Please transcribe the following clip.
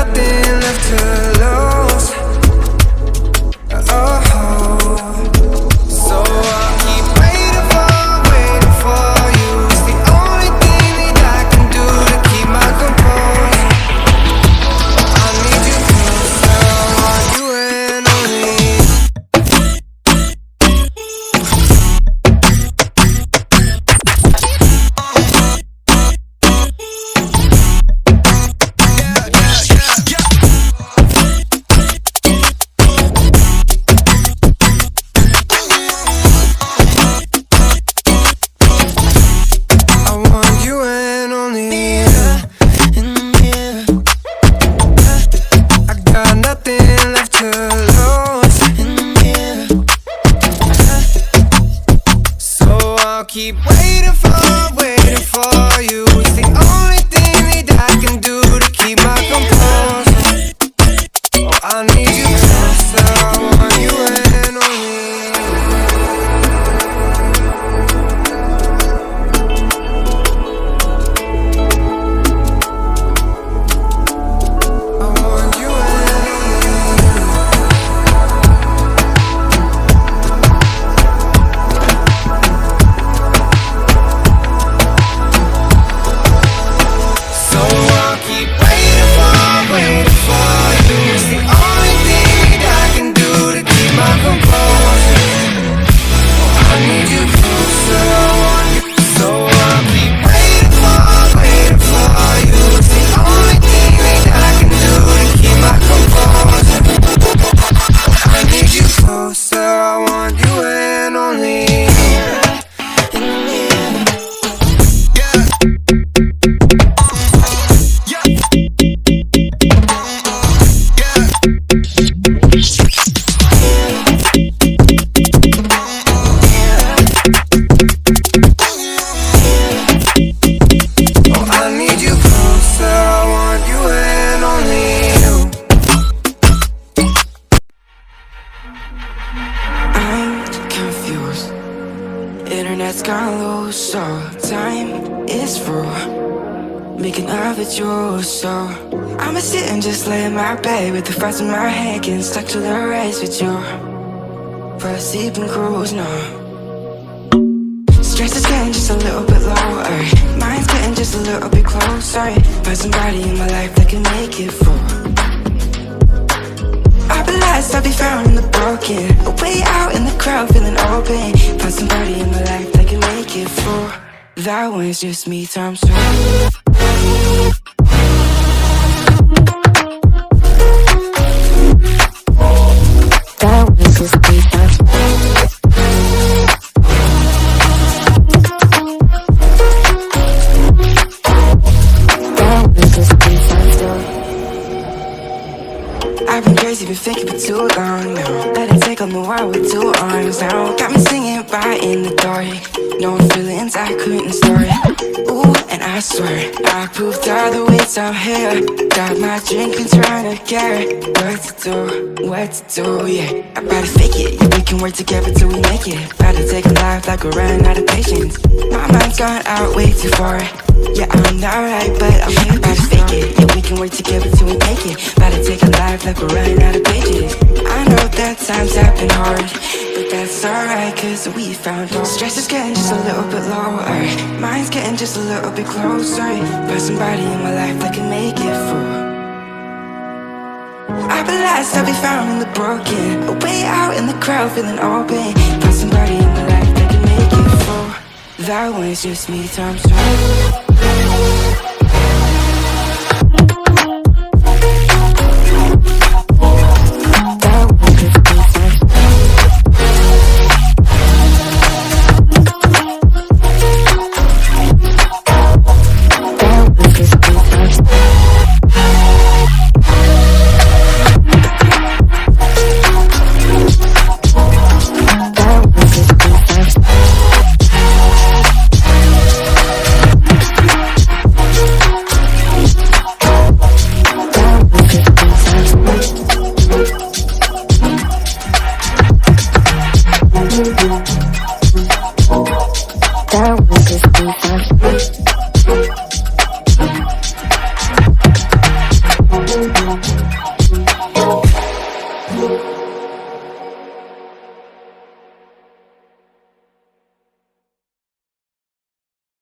nothing left to lose. Oh, so I'll keep waiting for you. It's the only thing that I can do to keep my composure. I need you closer, I want you and only you. Keep waiting for you. It's the only thing that I can do to keep my composure. Oh, I need you closer, I want you and only I want you and internet's gone low, so time is through. Making love with you, so I'ma sit and just lay in my bed with the thoughts in my head, getting stuck to the race with you. For a sleeping cruise, no. Stress is getting just a little bit lower, mind's getting just a little bit closer. Find somebody in my life that can make it through. I'll be lost, I'll be found in the broken, way out in the crowd feeling open. Find somebody in my life that can make it through. That one's just me times two. That one's just me times two. That one's just me times two. I've been crazy, been thinking for too long now. Let it take on the world with two arms now. Got me singing right in the dark. No feelings I couldn't store it. Ooh, and I swear I proved all the ways I'm here. Got my drink and trying to get what to do, yeah. I better fake it, yeah, we can work together till we make it. Better take a life like we're running out of patience. My mind's gone out way too far. Yeah, I'm not right, but I'm here. Better fake it, yeah, we can work together till we make it. Better take a life like we're running out of pages. I know that times have been hard, but that's alright, cause we found hope. Stress is getting just a little bit lower, mind's getting just a little bit closer. Find somebody in my life that can make it through. I'll be lost, I'll be found in the broken, way out in the crowd feeling open. Find somebody in my life that can make it through. That one's just me times two.